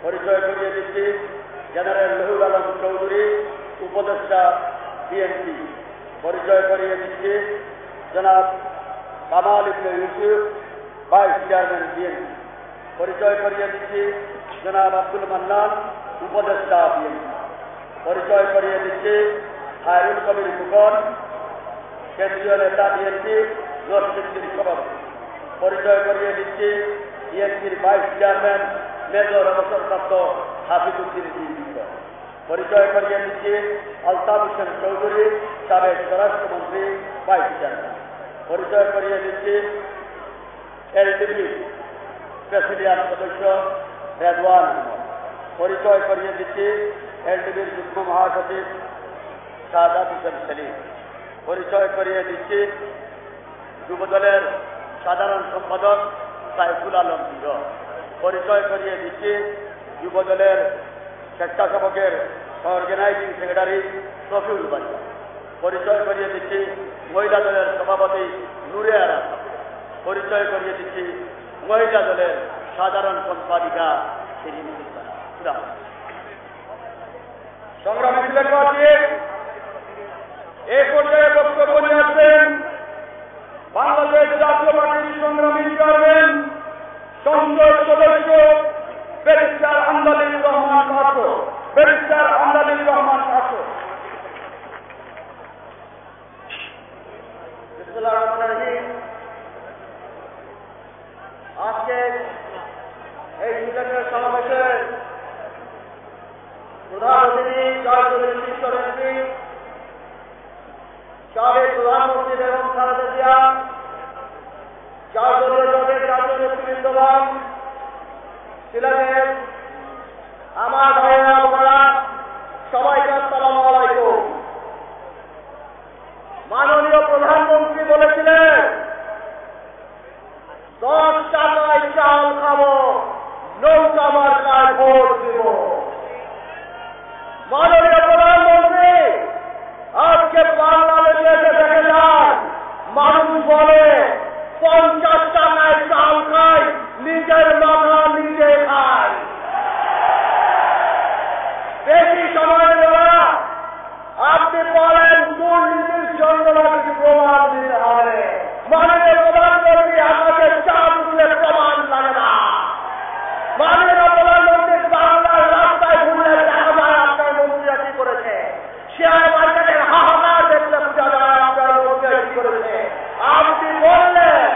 পরিচয় করিয়ে দিচ্ছি জেনারেল রুহুল আলম চৌধুরী, উপদেষ্টা বিএনপি। পরিচয় করিয়ে দিচ্ছি জনাব কামাল ইবনে ইউসুফ, ভাইস চেয়ারম্যান বিএনপি। পরিচয় করিয়ে দিচ্ছি জনাব আব্দুল মান্নান, উপদেষ্টা বিএনপি। পরিচয় করিয়ে দিচ্ছি হায়রুল কবির ফুকন, কেন্দ্রীয় নেতা বিএনপি, নরসিংদীর সভাপতি। পরিচয় করিয়ে দিচ্ছি বিএনপির ভাইস চেয়ারম্যান মেজর অবসরপ্রাপ্ত হাফিজউদ্দিন জিন্দ। পরিচয় করিয়ে দিচ্ছি আলতাফ হোসেন চৌধুরী, সাবেক স্বরাষ্ট্রমন্ত্রী, ভাইস চেয়ারম্যান। পরিচয় করিয়ে দিচ্ছি এলডিপি প্রেসিডিয়াম সদস্য রেদওয়ান আহমদ। পরিচয় করিয়ে দিচ্ছি এলডিপির যুগ্ম মহাসচিব শাহাদাত হোসেন সেলিম। পরিচয় করিয়ে দিচ্ছি যুবদলের সাধারণ সম্পাদক সাইফুল আলম হিরো। পরিচয় করিয়ে দিচ্ছি যুবদলের স্বেচ্ছাসেবকের অর্গানাইজিং সেক্রেটারি রফিউল বাড়ি। পরিচয় করিয়ে দিচ্ছি মহিলা দলের সভাপতি নূরে আরা। পরিচয় করিয়ে দিচ্ছি মহিলা দলের সাধারণ সম্পাদিকা শিরিন ইসলাম। সংগ্রামী সিলেটবাসী, এ পর্যায়ে বক্তব্য নিয়ে আসবেন বাংলাদেশ জাতীয় পার্টির সংগ্রামী চেয়ারম্যান, সংসদ সদস্য ব্যারিস্টার আমদাদুর রহমান কাসো। ব্যারিস্টার আমদাদুর রহমান কাসো। আজকে এই সিলেটের সমাবেশে প্রধান অতিথি জাতীয় শীর্ষ নেত্রী সাবেক প্রধানমন্ত্রী বেগম খালেদা জিয়া, জাতীয় জোটের জাতীয় নেতৃবৃন্দগণ, সিলেটের আমার ভাইয়েরা বোনেরা, সবাইকে আসসালামু আলাইকুম। মাননীয় প্রধানমন্ত্রী বলেছিলেন 10 টাকায় চাল খাবো, নৌকা মার্কায় ভোট দিব। মাননীয় প্রধানমন্ত্রী আজকে বাংলাদেশে দেখে যান, মানুষ বলে 50 টাকায় চাল খায়, নিজের মাথা নিজে খায়। বেশি সময় দেওয়া, আপনি বলেন দুর্নীতির জন্য নাকি প্রমাণ দিতে হবে। মাননীয় প্রধানমন্ত্রী আমাকে চাপ উঠলে প্রমাণ লাগে না। মাননীয় প্রধানমন্ত্রী বাংলার রাস্তায় ঘুরলে দেখা যায় আপনার মন্ত্রীরা কি করেছে। শেয়ার মার্কেটের হাহাকার দেখলে বোঝা যায় আপনার মন্ত্রীরা কি করেছে। আপনি বললেন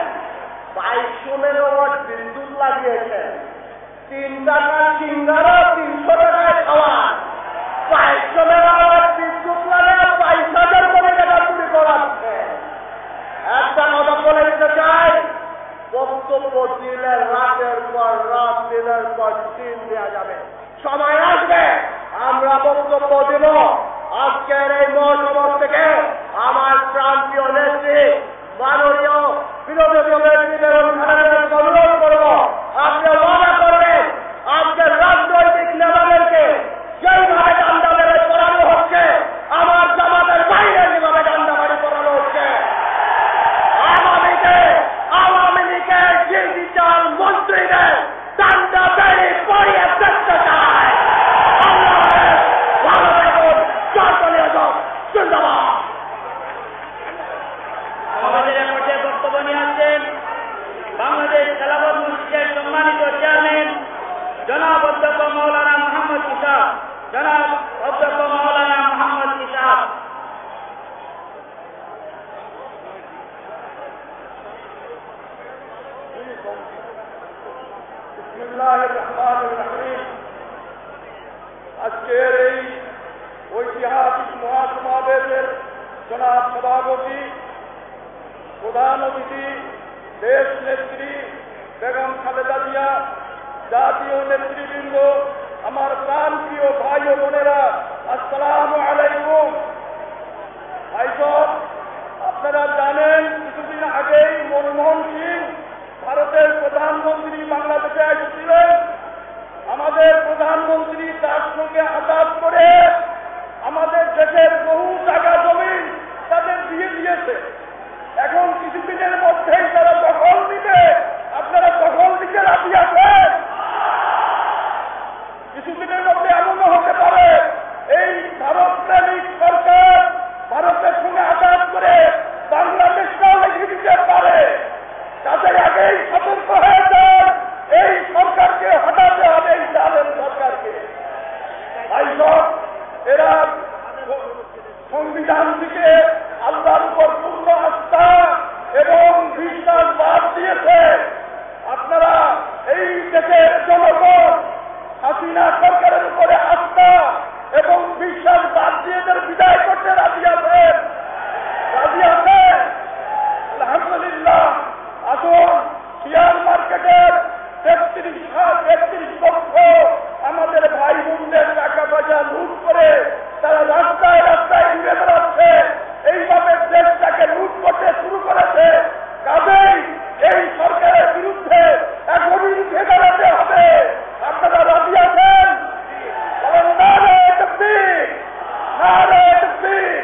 2200 মেগাওয়াট বিদ্যুৎ লাগিয়েছেন, 3 টাকার সিঙ্গারা 300 টাকায় খাওয়া। 2200 মেগাওয়াট বিদ্যুৎ লাগে 22,000 কোটি টাকা চুরি করাচ্ছে। একটা কথা বলে দিতে চাই, বক্তব্য দিলে রাতের পর রাত, দিনের পর দিন দেওয়া যাবে। সময় আসবে আমরা বক্তব্য দিব। আজকের এই মহসভা থেকে আমার প্রান্তীয় নেত্রী মাননীয় বিরোধী দলের নেত্রী বেগম খালেদা জিয়াকে অনুরোধ করব, আপনি ওয়াদা করবেন আজকের রাজনৈতিক নেতাদেরকে যেইভাবে ডান্ডাবাড়ি করানো হচ্ছে, আমার জামাতের বাইরে যেভাবে ডান্ডাবাড়ি করানো হচ্ছে, আওয়ামী লীগের ডিজিটাল মন্ত্রীদের ডান্ডাবাড়ি পড়িয়ে দেখতে চায়। ভালো থাকুন, জাতীয় জোট জিন্দাবাদ। আমাদের পর্যায়ে বক্তব্য নিয়ে আসছেন বাংলাদেশ খেলাফত মসজিদের সম্মানিত চেয়ারম্যান জনাব অধ্যক্ষ মৌলানা মোহাম্মদ ইসাক। জনাব অধ্যক্ষ মৌলানা মোহাম্মদ ইসাক। বিসমিল্লাহির রহমানির রহিম। আজকের এই ঐতিহাসিক মহাসমাবেশের জনাব সভাপতি, প্রধান অতিথি, দেশ নেত্রী বেগম খালেদা জিয়া, জাতীয় নেতৃবৃন্দ, আমার প্রাণপ্রিয় ভাই ও বোনেরা, আসসালামু আলাইকুম। ভাইসব, আপনারা জানেন কিছুদিন আগেই মনমোহন সিং ভারতের প্রধানমন্ত্রী বাংলাদেশে এসেছিলেন। আমাদের প্রধানমন্ত্রী তার সঙ্গে আলাপ করে আমাদের দেশের বহু জায়গা জমি তাদের দিয়ে দিয়েছে। এখন কিছুদিনের মধ্যেই তারা দখল নিবে। আপনারা দখল দিতে রাজি আছেন? দেশের জনগণ হাসিনা সরকারের উপরে আস্থা এবং বিশ্বাস বাদ দিয়ে বিদায় করতে রাজি আছেন? আলহামদুলিল্লাহ। আসুন শেয়ার মার্কেটের 33 লক্ষ আমাদের ভাই বোনদের টাকা পয়সা লুট করে তারা রাস্তায় রাস্তায় ঘুরে বেড়াচ্ছে, এইভাবে দেশটাকে লুট করতে শুরু করেছে। কাজেই এই সরকারের বিরুদ্ধে এখনই উঠে দাঁড়াতে হবে। আপনারা রাজি আছেন? নারে তাকবীর, নারে তাকবীর।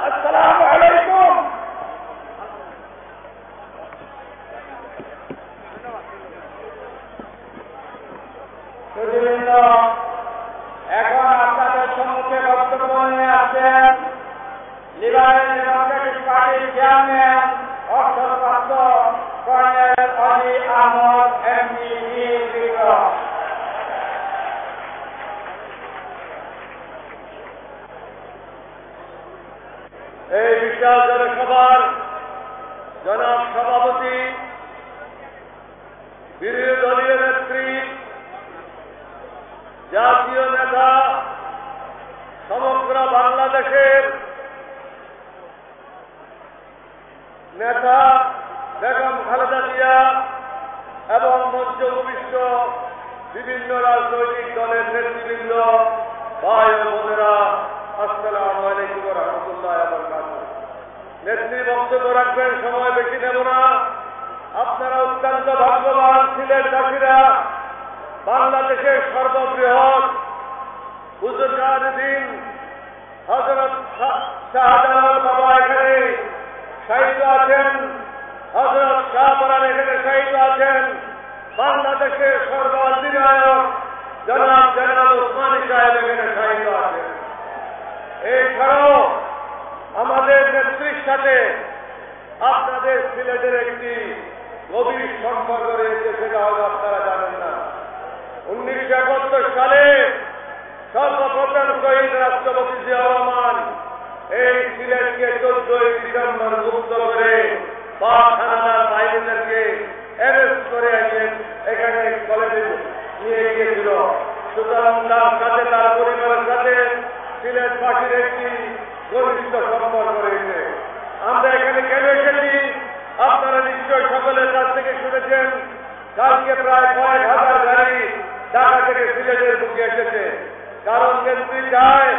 আসসালামু আলাইকুম। এখন আপনাদের সম্মুখে বক্তব্য নিয়ে আসছেন লিবারেল ডেমোক্রেটিক পার্টির চেয়ারম্যান অবসরপ্রাপ্ত কর্নেল অলি আহমদ এমপি বিক্রম। এই বিশাল জনসভার জনাব সভাপতি, বিরোধী দলীয় নেত্রী, জাতীয় নেতা, সমগ্র বাংলাদেশের নেতা বেগম খালেদা জিয়া এবং মঞ্চ উপবিষ্ট বিভিন্ন রাজনৈতিক দলের নেতৃবৃন্দ, ভাই ও বোনেরা, আসসালামু আলাইকুম ওয়া রাহমাতুল্লাহি ওয়া বারাকাতুহু। নেত্রী বক্তব্য রাখবেন, সময় বেশি নেব না। আপনারা অত্যন্ত ভাগ্যবান সিলেটবাসীরা, বাংলাদেশের সর্ববৃহৎ বুজুর্গান-ই-দ্বীন হযরত শাহজালাল বাবা এখানে শায়িত আছেন, হযরত শাহপরান এখানে শায়িত আছেন, বাংলাদেশের সর্বাধিনায়ক জনাব জেনারেল ওসমানী সাহেব এখানে শায়িত আছেন। এছাড়াও আমাদের নেত্রীর সাথে আপনাদের সিলেটের একটি গভীর সম্পর্ক রয়েছে, সেটা হয়তো আপনারা জানেন না। 1971 সালে সর্বপ্রথম শহীদ রাষ্ট্রপতি জিয়াউর রহমান এই সিলেটকে 14 ডিসেম্বর মুক্ত করে পাক হানাদার বাহিনীদেরকে অ্যারেস্ট করে এখানে কলেজে নিয়ে গিয়েছিল। সুতরাং তার সাথে তার পরিবারের সাথে সিলেটবাসীর একটি ঘনিষ্ঠ সম্পর্ক রয়েছে। আমরা এখানে কেন এসেছি আপনারা নিশ্চয় সকলের কাছ থেকে শুনেছেন। কালকে প্রায় 5,000 গাড়ি ঢাকা থেকে সিলেটের বুকে এসেছে। কারণ নেত্রী চায়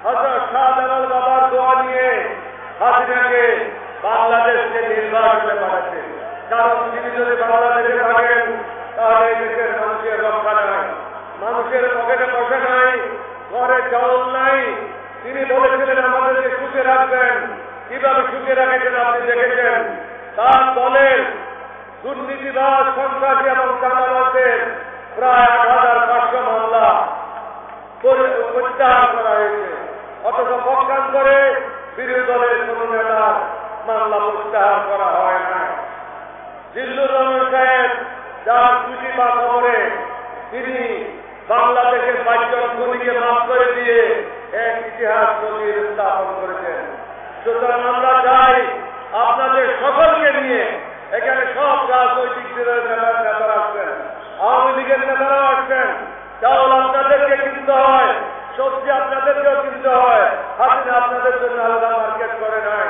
হযরত শাহজালাল বাবার দোয়া নিয়ে হাসিনাকে বাংলাদেশকে নির্বাচনে পাঠাচ্ছে। কারণ তিনি যদি বাংলাদেশে থাকেন তাহলে এই দেশের মানুষের রক্ষা নাই, মানুষের পকেটে পয়সা নাই, ঘরে চাউল নাই। তিনি বলেছিলেন আমাদেরকে সুখে রাখবেন। কিভাবে সুখে রাখেছেন আপনি দেখেছেন। তার দলের দুর্নীতিবাজ, সন্ত্রাসী এবং চাঁদাবাজদের প্রায় 8,500 মামলা প্রত্যাহার করা হয়েছে। অথচ পক্ষান্তরে বিরোধী দলের কোন নেতার মামলা প্রত্যাহার করা হয় না। জিল্লুর রহমান সাহেব যার চিঠি বা খবরে তিনি বাংলাদেশের 5 জন খুনিকে মাফ করে দিয়ে এক ইতিহাস নজির স্থাপন করেছেন। সুতরাং আমরা চাই আপনাদের সকলকে নিয়ে এখানে সব রাজনৈতিক দলের নেতারা আসবেন, আওয়ামী লীগের নেতারাও আসবেন। চাউল আপনাদেরকে কিনতে হয়, সবজি আপনাদেরকেও কিনতে হয়। হাসিনা আপনাদের জন্য আলাদা মার্কেট করে নাই।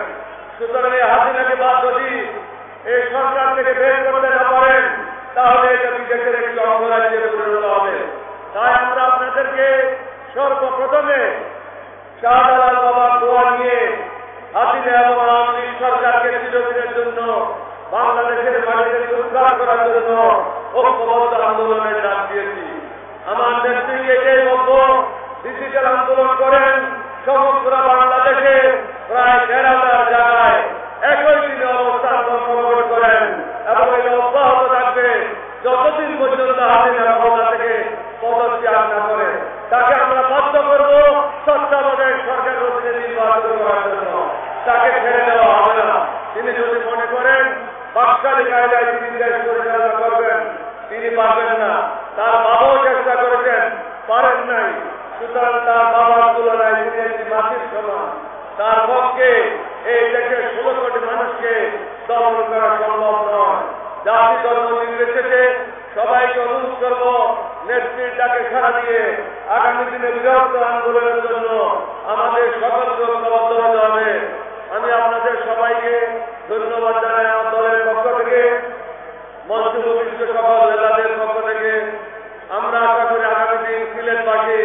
সুতরাং এই হাসিনাকে বাদ যদি এই সরকার থেকে বের করতে না পারেন তাহলে এটা বিদেশের একটি অঙ্গরাজ্যে পরিণত হবে। তাই আমরা আপনাদেরকে সর্বপ্রথমে শাহজালাল বাবার দোয়া নিয়ে হাসিনা এবং আওয়ামী লীগ সরকারকে চিরদিনের জন্য বাংলাদেশের মাটিতে উদ্ধার করার জন্য ঐক্যবদ্ধ আন্দোলনের ডাক দিয়েছি। আমার নেত্রী এটাই বলবো, ডিজিটাল আন্দোলন করেন সমগ্র বাংলাদেশে প্রায় 1,500 জায়গায় একই দিনে অবস্থান কর্মকর্তা করেন এবং এটা অব্যাহত থাকবে যতদিন পর্যন্ত হাসিনা ক্ষমতা থেকে পদত্যাগ না করে। তাকে আমরা বাধ্য করব তত্ত্বাবধায়ক সরকার অধীনে নির্বাচন করার জন্য। তাকে ছেড়ে দেওয়া হবে না। তিনি যদি মনে করেন বাকশালী কায়দায় তিনি দেশ পরিচালনা করবেন, তিনি পারবেন না। তার বাবাও চেষ্টা করেছেন, পারেন নাই। সুতরাং তার বাবার তুলনায় তিনি একটি মাটির সমান। তার পক্ষে এই দেশের 16 কোটি মানুষকে দমন করা সম্ভব নয়। জাতি ধর্ম নির্বিশেষে সবাইকে অনুরোধ করব নেত্রীর ডাকে সাড়া দিয়ে আগামী দিনে বৃহত্তর আন্দোলনের জন্য আমাদের সকলকে ঐক্যবদ্ধ হতে হবে। আমি আপনাদের সবাইকে ধন্যবাদ জানাই আমার দলের পক্ষ থেকে, মঞ্চভূমিষ্ঠ সকল নেতাদের পক্ষ থেকে। আমরা আশা করি আগামী দিন সিলেটবাসী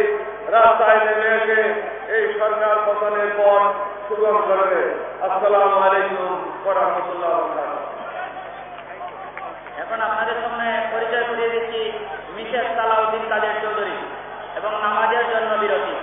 রাস্তায় নেমে এসে এই সরকার পতনের পর সুগম করবে। আসসালামু আলাইকুম ওয়া রাহমাতুল্লাহি ওয়া বারাকাতুহু। এখন আপনাদের সামনে পরিচয় করিয়ে দিচ্ছি মিসেস সালাউদ্দিন কাদের চৌধুরী এবং নামাজের জন্য বিরতি।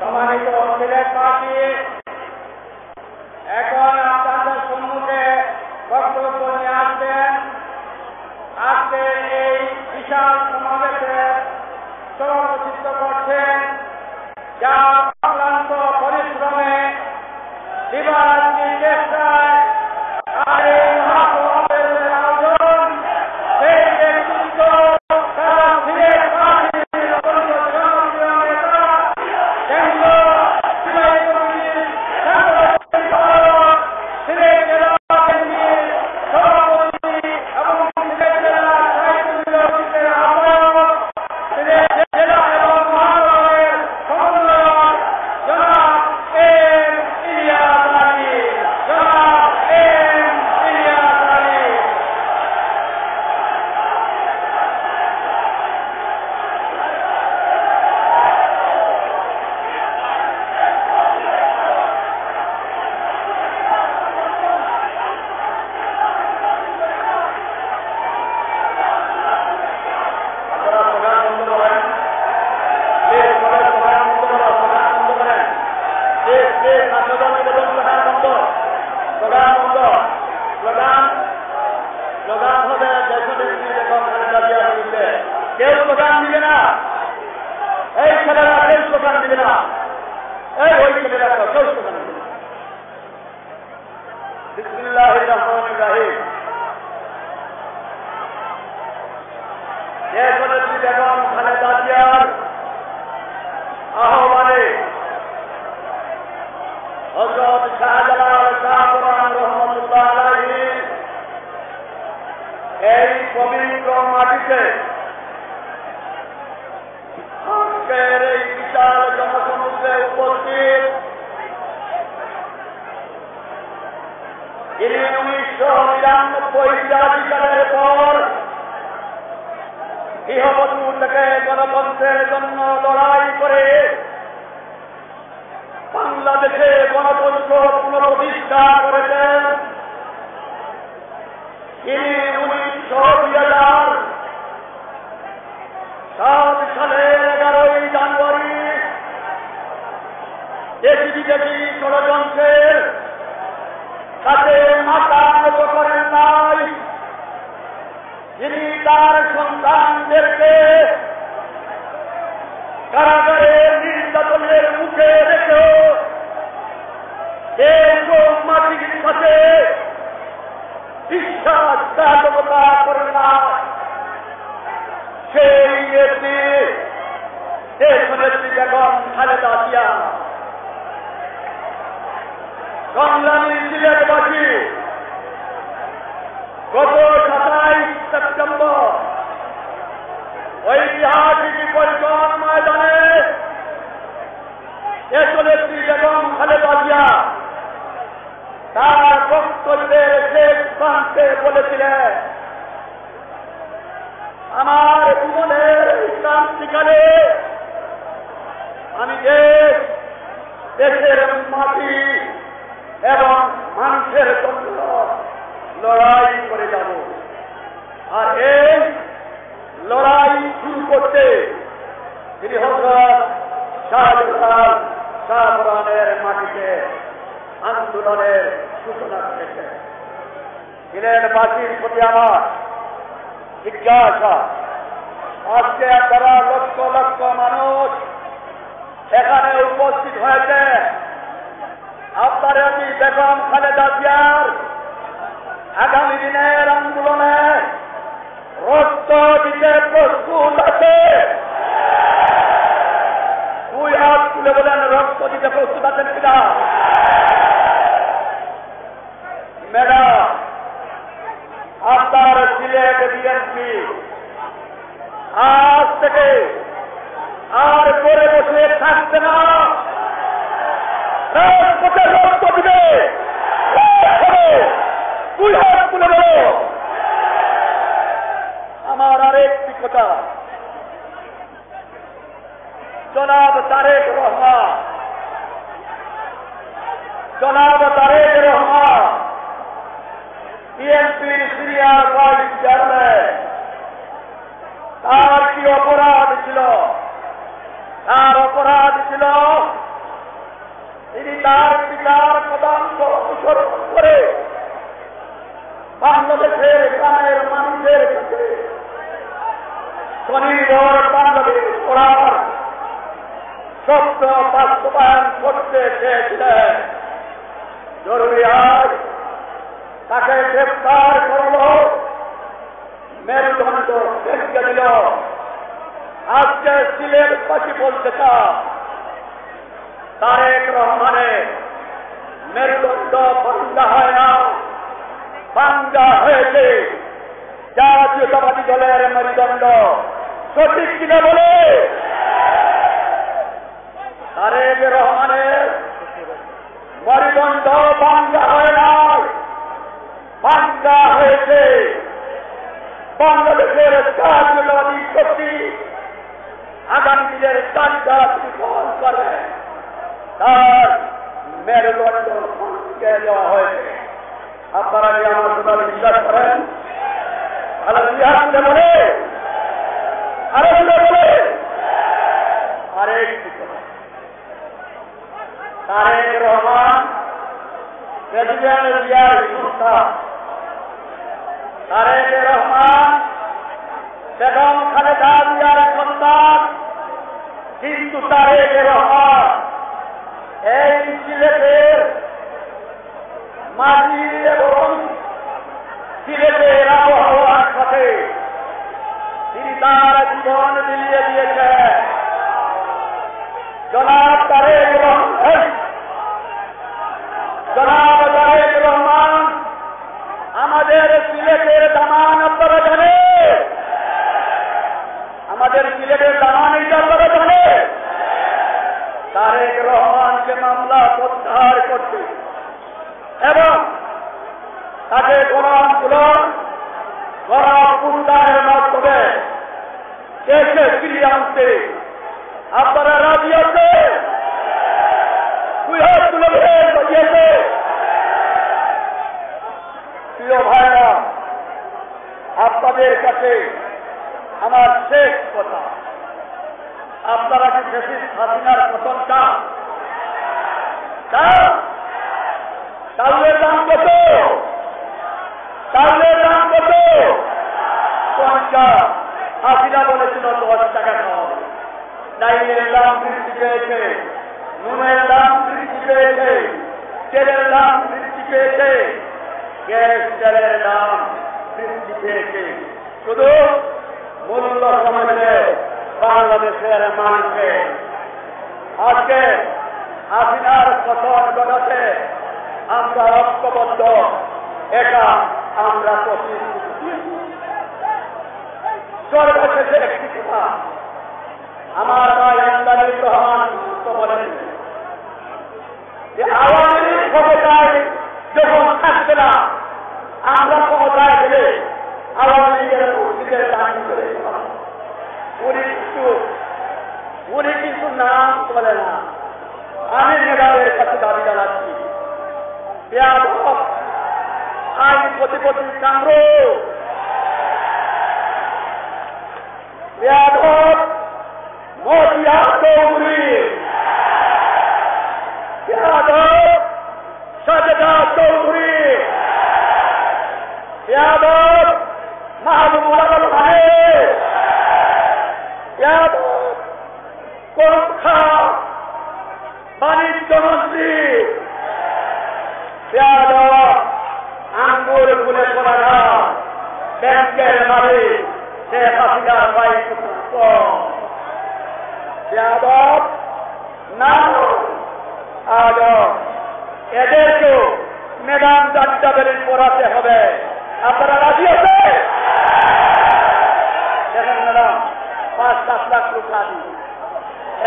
সম্মানিত সিলেটবাসী, এখন আপনাদের সম্মুখে বক্তব্য নিয়ে আসবেন আজকের এই বিশাল সমাবেশে সভাপতিত্ব করছেন, যা অক্লান্ত পরিশ্রমে দিবারাত্রি চেষ্টায় আর এই মহাসমাবেশের আয়োজন সেই ব্যক্তিত্ব তারা সিলেটবাসীর অত্যন্ত জনপ্রিয় নেতা কেন্দ্রীয় সিলেট কমিটির সিলেট জেলা কেন্দ্রীর সভাপতি এবং সিলেট জেলা সাহিত্য অফিসের আহ্বায়ক, সিলেট জেলা এবং মহানগরের সমন্বয়ক জনাব এম ইলিয়াস আলী। জনাব এম ইলিয়াস আলী। আপনারা স্লোগান বন্ধ করেন, প্লিজ সবাই স্লোগান বন্ধ করো, স্লোগান বন্ধ করেন, প্লিজ প্লিজ আপনাদের নিবেদন, স্লোগান বন্ধ, স্লোগান বন্ধ, স্লোগান স্লোগান হবে দেশনেত্রী বেগম খালেদা জিয়ার বিরুদ্ধে। কেউ স্লোগান দিবে না, এই ছেলেরা কেউ স্লোগান দিবে না, এই ওই ছেলেরা কেউ স্লোগান দিবে না। বিসমিল্লাহির রহমানির রহিম। দেশনেত্রী বেগম খালেদা জিয়ার আহ্বানে হযরত শাহজালাল শাহপরান রহমতুল্লাহ আলাইহি এই পবিত্র মাটিতে আজকের এই বিশাল জনসমুদ্রে উপস্থিত, যিনি 1999 সালের পর গৃহবধূ থেকে গণতন্ত্রের জন্য লড়াই করে বাংলাদেশে গণতন্ত্র পুনঃপ্রতিষ্ঠা করেছেন। তিনি 192007 সালের 11 জানুয়ারি দেশি বিদেশি ষড়যন্ত্রের যিনি তার সন্তানদেরকে কারাগারে নির্যাতনের মুখে রেখেও মাটির সাথে বিশ্বাসঘাতকতা করে না, সেই দেশনেত্রী বেগম খালেদা জিয়া সংগ্রামী সিলেটবাসী গত 27 সেপ্টেম্বর ঐতিহাসিক পরিকল্পনা ময়দানে দেশনেত্রী বেগম খালেদা জিয়া তার বক্তব্যের শেষ প্রান্তে বলেছিলেন, আমার জীবনের ক্রান্তিকালে আমি দেশের মাটি এবং মানুষের জন্য লড়াই করে যাব। আর এই লড়াই শুরু করতে তিনি হযরত শাহজালালের মাটিতে আন্দোলনের সূচনা করেছেন। সিলেটবাসীর প্রতি আমার জিজ্ঞাসা, আজকে আপনারা লক্ষ লক্ষ মানুষ এখানে উপস্থিত হয়েছে, আপনারা কি বেগম খালেদা জিয়ার আগামী দিনের আন্দোলনে রক্ত দিতে প্রস্তুত আছে? দুই হাত তুলে বলেন, রক্ত দিতে প্রস্তুত আছেন কিনা? ম্যাডাম, আপনার সিলেট বিএনপি আজ থেকে আর করে বসে থাকবে না, রাজপথে রক্ত দিবে। দুই হাত তুলে বলো। আমার আরেকটি কথা, জনাব তারেক রহমান বিএনপির সিনিয়র ভাইস চেয়ারম্যান, তার কি অপরাধ ছিল? তার অপরাধ ছিল তিনি তার পিতার পদাঙ্ক অনুসরণ করে বাংলাদেশের গ্রামের মানুষের কাছে স্বনির্ভর বাংলাদেশ করার স্বপ্ন বাস্তবায়ন করতে চেয়েছিলেন। জরুরি আজ তাকে গ্রেফতার করল, মেরুদণ্ড ভেঙে দিল। আজকে সিলেটবাসী বলতে চান, তারেক রহমানের মেরুদণ্ড ভাঙ্গা হয় না, ভাঙ্গা হয়েছে জাতীয়তাবাদী দলের মেরুদণ্ড। সঠিক কিনা বলে? তারেক রহমানের মেরুদণ্ড ভাঙ্গা হয় না, ভাঙ্গা হয়েছে বাংলাদেশের জাতীয়তাবাদী শক্তি আগামী দিনের তালিকা গ্রহণ করবে, তার মেরুদণ্ড ভাঙ্গে দেওয়া হয়েছে। আপনারা কি আমার কথা বিশ্বাস করেন? বলে আরো বলে আরেকটি কথা, তারেক রহমান প্রেসিডেন্ট জিয়ার সন্তান, তারেক রহমান বেগম খালেদা জিয়ার সন্তান, কিন্তু তারেক রহমান এই সিলেটের মাটি এবং সিলেটের আবহাওয়ার সাথে তিনি তার জীবন বিলিয়ে দিয়েছেন। জনাব তারেক রহমান আমাদের সিলেটের দামান আপনারা জানে, আমাদের সিলেটের দামান এইটা আপনারা জানে। তারেক রহমানকে মামলা প্রত্যাহার করতে এবং তাকে গণ আন্দোলন গণপুনরুদ্ধারের মাধ্যমে দেশে ফিরিয়ে আনতে আপনারা রাজি আছে? দুই হাত তুলে দিয়েছে। প্রিয় ভাইরা, আপনাদের কাছে আমার শেষ কথা, আপনারা কি ফ্যাসিস্ট হাসিনার পতন চান? চাউলের দাম কত? চাউলের দাম কত? লবণটা হাসিনা বলেছিল 10 টাকা খাওয়া, ডাইলের দাম বৃদ্ধি পেয়েছে, নুনের দাম বৃদ্ধি পেয়েছে, তেলের দাম বৃদ্ধি পেয়েছে, গ্যাস তেলের দাম বৃদ্ধি পেয়েছে। শুধু মূল্য কমেছে বাংলাদেশের মানুষকে। আজকে হাসিনার পতন ঘটাতে আমরা ঐক্যবদ্ধ, এটা আমরা প্রতিশ্রুতি। সর্বশেষে একটি কথা আমার ভাই আমদানির রহমান বলেন যে আওয়ামী লীগ ক্ষমতায় যখন থাকবে না, আমরা ক্ষমতায় গেলে আওয়ামী লীগের মসজিদের দান করে উনি কিন্তু নাম বলে না। আমি নেতাদের কাছে দাবি জানাচ্ছি, আইন প্রতিপত্তি কামড় মতিয়া চৌধুরী, সাজেদা চৌধুরী, মাহবুবুল আলম পরীক্ষা বাণিজ্য মন্ত্রী, আঙ্গুর খুলে পড়া ব্যাংকের মালিক শেখ হাসিনার বাইক এদেরকেও ম্যাডাম জান্তাবেরি পড়াতে হবে। আপনারা রাজি আছে? দেখেন ম্যাডাম, 5-7 লাখ লোক রাজি।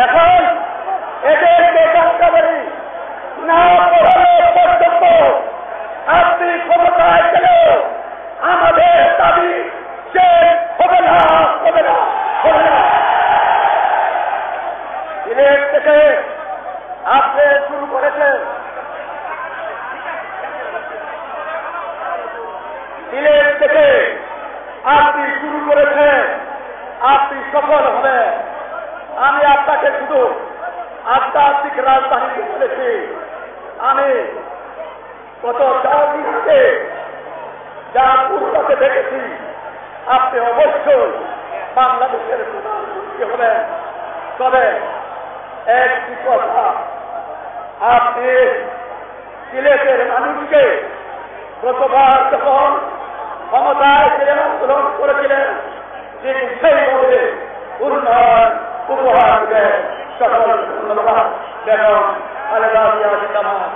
এখন এদেরকে জান্তাবেরি না পড়ানো পর্যন্ত আপনি ক্ষমতায় গেলেও আমাদের দাবি শেষ হবে না, হবে না, হবে না। সিলেট থেকে আপনি শুরু করেছেন, সিলেট থেকে আপনি শুরু করেছেন, আপনি সফল হবেন। আমি আপনাকে শুধু আধ্যাত্মিক রাজধানীতে বলেছি, আমি কত 4 দিন আগে যা পূর্বকে দেখেছি, আপনি অবশ্যই বাংলাদেশের প্রধানমন্ত্রী হবেন। তবে একটি কথা, আপনি সিলেটের মানুষকে গতবার যখন ক্ষমতায় ছিলেন, আন্দোলন করেছিলেন, তিনি সেইভাবে উন্নয়ন উপহার দেন। সকল ধন্যবাদ। বেগম খালেদা জিয়া জিন্দাবাদ।